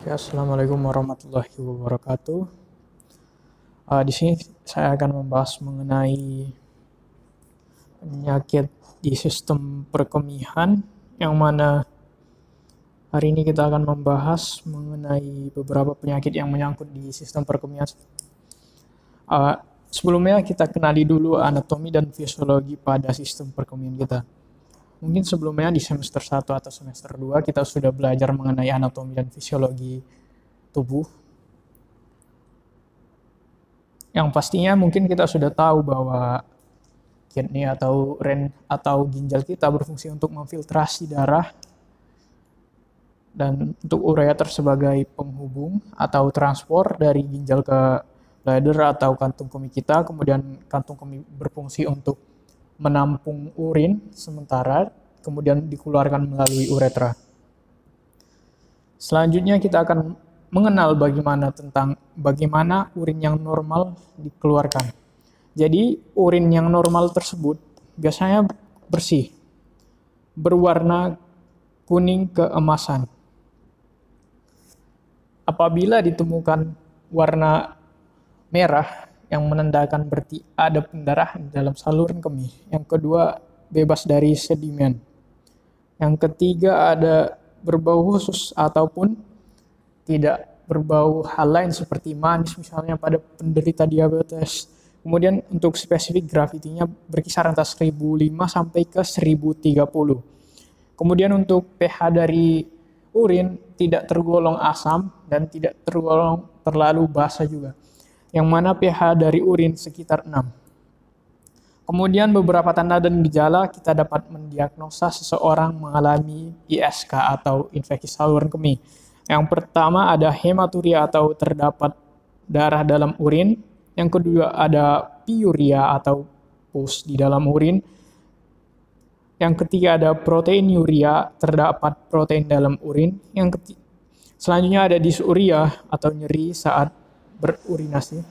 Ya, Assalamualaikum warahmatullahi wabarakatuh. Di sini saya akan membahas mengenai penyakit di sistem perkemihan, yang mana hari ini kita akan membahas mengenai beberapa penyakit yang menyangkut di sistem perkemihan. Sebelumnya kita kenali dulu anatomi dan fisiologi pada sistem perkemihan kita. Mungkin sebelumnya di semester 1 atau semester 2 kita sudah belajar mengenai anatomi dan fisiologi tubuh. Yang pastinya mungkin kita sudah tahu bahwa kidney atau ginjal kita berfungsi untuk memfiltrasi darah dan untuk urea sebagai penghubung atau transport dari ginjal ke bladder atau kantung kemih kita. Kemudian kantung kemih berfungsi untuk menampung urin sementara, kemudian dikeluarkan melalui uretra. Selanjutnya kita akan mengenal bagaimana urin yang normal dikeluarkan. Jadi urin yang normal tersebut biasanya bersih, berwarna kuning keemasan. Apabila ditemukan warna merah, yang menandakan berarti ada pendarahan dalam saluran kemih. Yang kedua, bebas dari sedimen. Yang ketiga, ada berbau khusus ataupun tidak berbau hal lain seperti manis misalnya pada penderita diabetes. Kemudian untuk spesifik gravitinya berkisar antara 1005 sampai ke 1030. Kemudian untuk pH dari urin tidak tergolong asam dan tidak tergolong terlalu basa juga, yang mana pH dari urin sekitar 6. Kemudian beberapa tanda dan gejala kita dapat mendiagnosa seseorang mengalami ISK atau infeksi saluran kemih. Yang pertama ada hematuria atau terdapat darah dalam urin. Yang kedua ada pyuria atau pus di dalam urin. Yang ketiga ada proteinuria, terdapat protein dalam urin. Selanjutnya ada disuria atau nyeri saat berurinasi.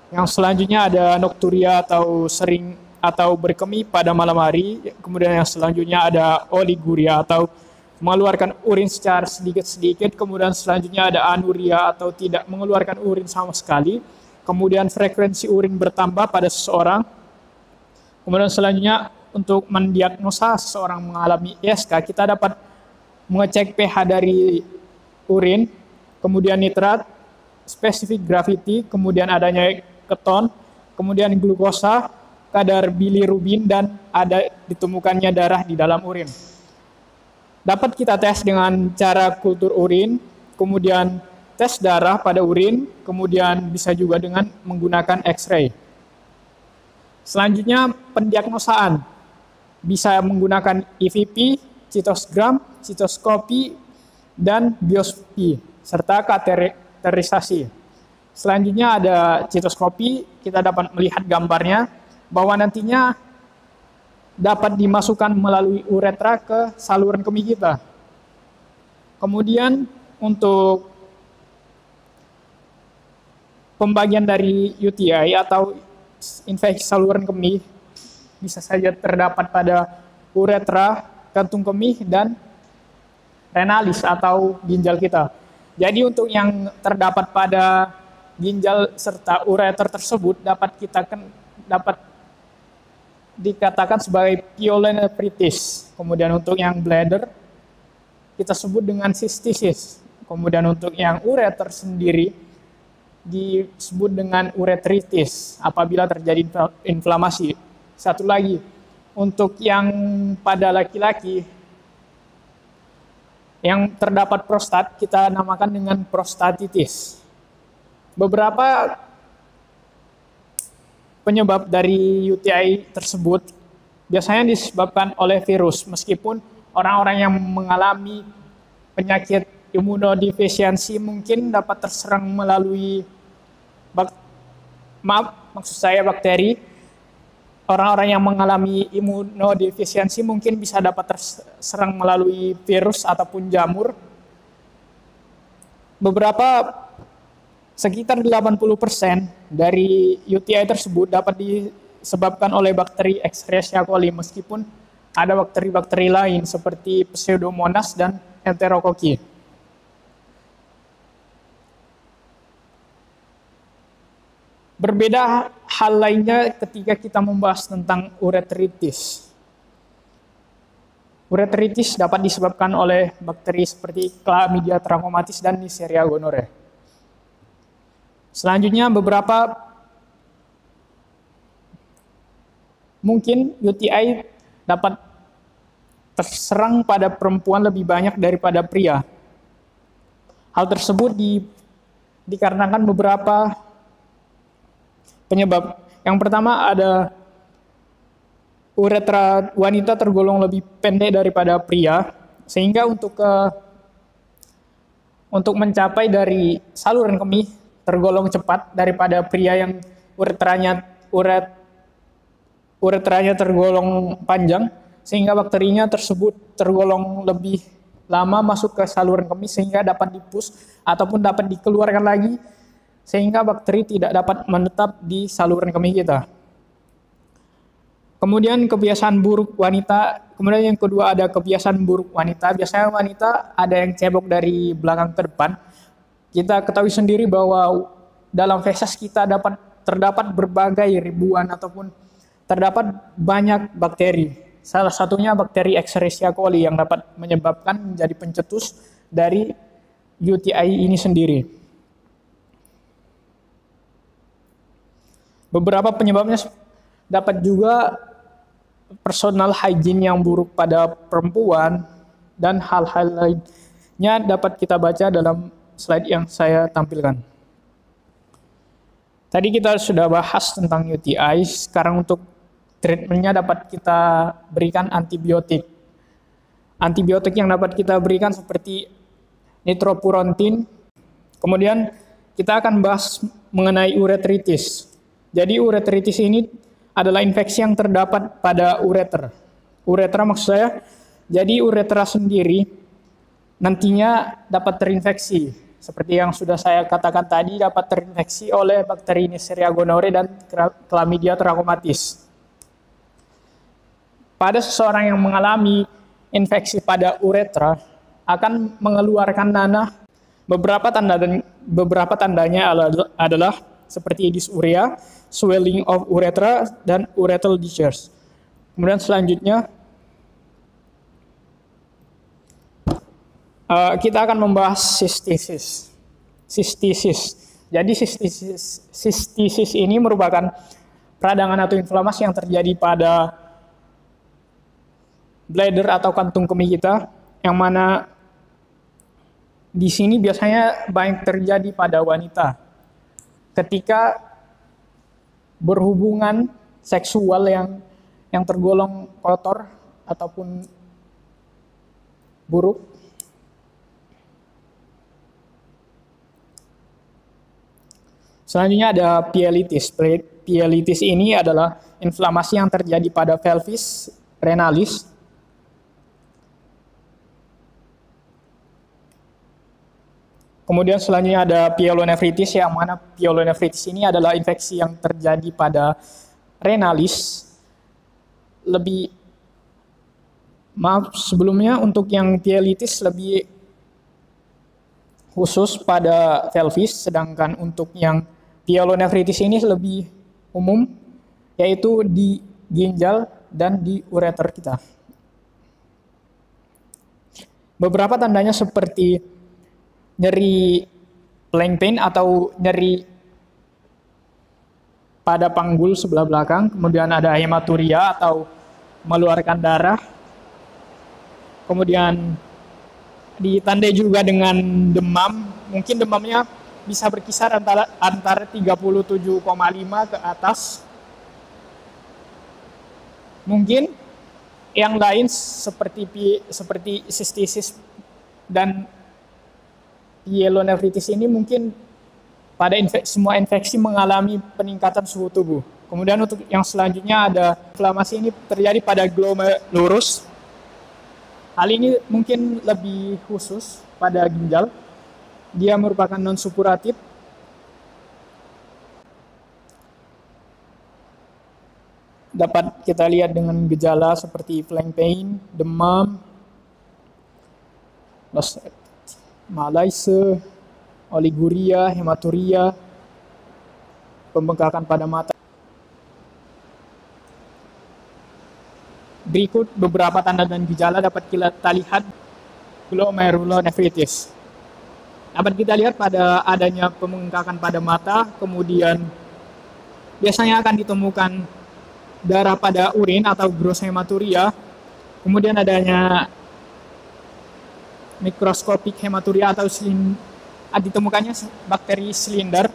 Yang selanjutnya ada nokturia atau sering atau berkemih pada malam hari. Kemudian yang selanjutnya ada oliguria atau mengeluarkan urin secara sedikit-sedikit. Kemudian selanjutnya ada anuria atau tidak mengeluarkan urin sama sekali. Kemudian frekuensi urin bertambah pada seseorang. Kemudian selanjutnya untuk mendiagnosa seseorang mengalami ISK, kita dapat mengecek pH dari urin, kemudian nitrat, spesifik gravity, kemudian adanya keton, kemudian glukosa, kadar bilirubin, dan ada ditemukannya darah di dalam urin. Dapat kita tes dengan cara kultur urin, kemudian tes darah pada urin, kemudian bisa juga dengan menggunakan X-ray. Selanjutnya pendiagnosaan bisa menggunakan EVP, citosgram, citoskopi, dan biopsi serta kateterisasi. Selanjutnya ada citoskopi, kita dapat melihat gambarnya bahwa nantinya dapat dimasukkan melalui uretra ke saluran kemih kita. Kemudian untuk pembagian dari UTI atau infeksi saluran kemih bisa saja terdapat pada uretra, kantung kemih, dan renalis atau ginjal kita. Jadi untuk yang terdapat pada ginjal serta ureter tersebut dapat dikatakan sebagai pyelonephritis. Kemudian untuk yang bladder kita sebut dengan cystitis. Kemudian untuk yang ureter sendiri disebut dengan uretritis apabila terjadi inflamasi. Satu lagi, untuk yang pada laki-laki yang terdapat prostat kita namakan dengan prostatitis. Beberapa penyebab dari UTI tersebut biasanya disebabkan oleh virus, meskipun orang-orang yang mengalami penyakit imunodefisiensi mungkin dapat terserang melalui bakteri. Orang-orang yang mengalami imunodefisiensi mungkin bisa dapat terserang melalui virus ataupun jamur. Sekitar 80% dari UTI tersebut dapat disebabkan oleh bakteri Escherichia coli, meskipun ada bakteri-bakteri lain seperti Pseudomonas dan Enterokoki. Berbeda hal lainnya ketika kita membahas tentang ureteritis. Ureteritis dapat disebabkan oleh bakteri seperti Chlamydia trachomatis dan Neisseria gonorrhoeae. Selanjutnya mungkin UTI dapat terserang pada perempuan lebih banyak daripada pria. Hal tersebut dikarenakan beberapa penyebab. Yang pertama ada uretra wanita tergolong lebih pendek daripada pria, sehingga untuk mencapai dari saluran kemih tergolong cepat daripada pria yang uretranya tergolong panjang, sehingga bakterinya tersebut tergolong lebih lama masuk ke saluran kemih sehingga dapat dipus ataupun dapat dikeluarkan lagi, sehingga bakteri tidak dapat menetap di saluran kemih kita. Kemudian kebiasaan buruk wanita. Kemudian yang kedua ada kebiasaan buruk wanita. Biasanya wanita ada yang cebok dari belakang ke depan. Kita ketahui sendiri bahwa dalam feses kita terdapat berbagai ribuan ataupun terdapat banyak bakteri. Salah satunya bakteri Escherichia coli yang dapat menyebabkan menjadi pencetus dari UTI ini sendiri. Beberapa penyebabnya dapat juga personal hygiene yang buruk pada perempuan, dan hal-hal lainnya dapat kita baca dalam slide yang saya tampilkan. Tadi kita sudah bahas tentang UTI, sekarang untuk treatmentnya dapat kita berikan antibiotik. Antibiotik yang dapat kita berikan seperti nitrofurantoin. Kemudian kita akan bahas mengenai uretritis. Jadi uretritis ini adalah infeksi yang terdapat pada ureter. Uretra maksud saya, jadi uretra sendiri nantinya dapat terinfeksi. Seperti yang sudah saya katakan tadi, dapat terinfeksi oleh bakteri Neisseria gonorrhoeae dan Chlamydia trachomatis. Pada seseorang yang mengalami infeksi pada uretra akan mengeluarkan nanah. Beberapa tandanya adalah seperti dysuria, swelling of urethra, dan urethral discharge. Kemudian selanjutnya kita akan membahas sistisis. Jadi sistisis ini merupakan peradangan atau inflamasi yang terjadi pada bladder atau kantung kemih kita, yang mana di sini biasanya banyak terjadi pada wanita ketika berhubungan seksual yang tergolong kotor ataupun buruk. Selanjutnya ada pielitis. Pielitis ini adalah inflamasi yang terjadi pada pelvis renalis. Kemudian selanjutnya ada pyelonefritis, yang mana pyelonefritis ini adalah infeksi yang terjadi pada renalis. Sebelumnya untuk yang pielitis lebih khusus pada pelvis, sedangkan untuk yang pyelonefritis ini lebih umum, yaitu di ginjal dan di ureter kita. Beberapa tandanya seperti nyeri flank pain atau nyeri pada panggul sebelah belakang, kemudian ada hematuria atau mengeluarkan darah, kemudian ditandai juga dengan demam. Mungkin demamnya bisa berkisar antara 37,5 ke atas. Mungkin yang lain seperti sistisis dan pyelonefritis ini mungkin pada semua infeksi mengalami peningkatan suhu tubuh. Kemudian untuk yang selanjutnya ada inflamasi ini terjadi pada glomerulus. Hal ini mungkin lebih khusus pada ginjal. Dia merupakan non-suppuratif. Dapat kita lihat dengan gejala seperti flank pain, demam, malaise, oliguria, hematuria. pembengkakan pada mata. Berikut beberapa tanda dan gejala dapat kita lihat glomerulonefritis. Dapat kita lihat pada adanya pembengkakan pada mata, kemudian biasanya akan ditemukan darah pada urin atau gross hematuria, kemudian adanya mikroskopik hematuria atau ditemukannya bakteri silinder,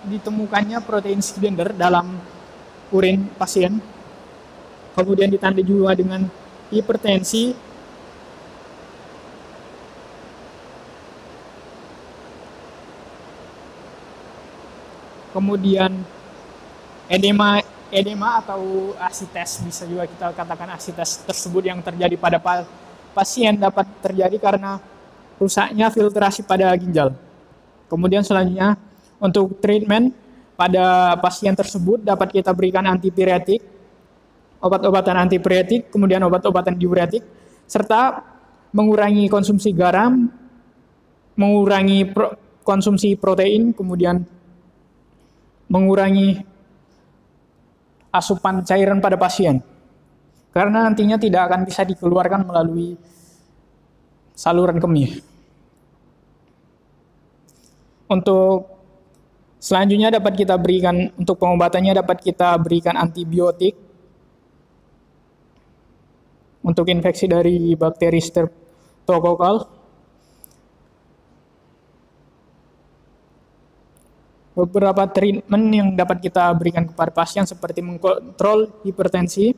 ditemukannya protein silinder dalam urin pasien. Kemudian ditandai juga dengan hipertensi, kemudian edema atau asites, bisa juga kita katakan asites tersebut yang terjadi pada pasien dapat terjadi karena rusaknya filtrasi pada ginjal. Kemudian selanjutnya untuk treatment pada pasien tersebut dapat kita berikan antipiretik, obat-obatan antipiretik, kemudian obat-obatan diuretik, serta mengurangi konsumsi garam, mengurangi konsumsi protein, kemudian mengurangi asupan cairan pada pasien, karena nantinya tidak akan bisa dikeluarkan melalui saluran kemih. Untuk selanjutnya dapat kita berikan, untuk pengobatannya dapat kita berikan antibiotik untuk infeksi dari bakteri streptokokal. Beberapa treatment yang dapat kita berikan kepada pasien seperti mengkontrol hipertensi,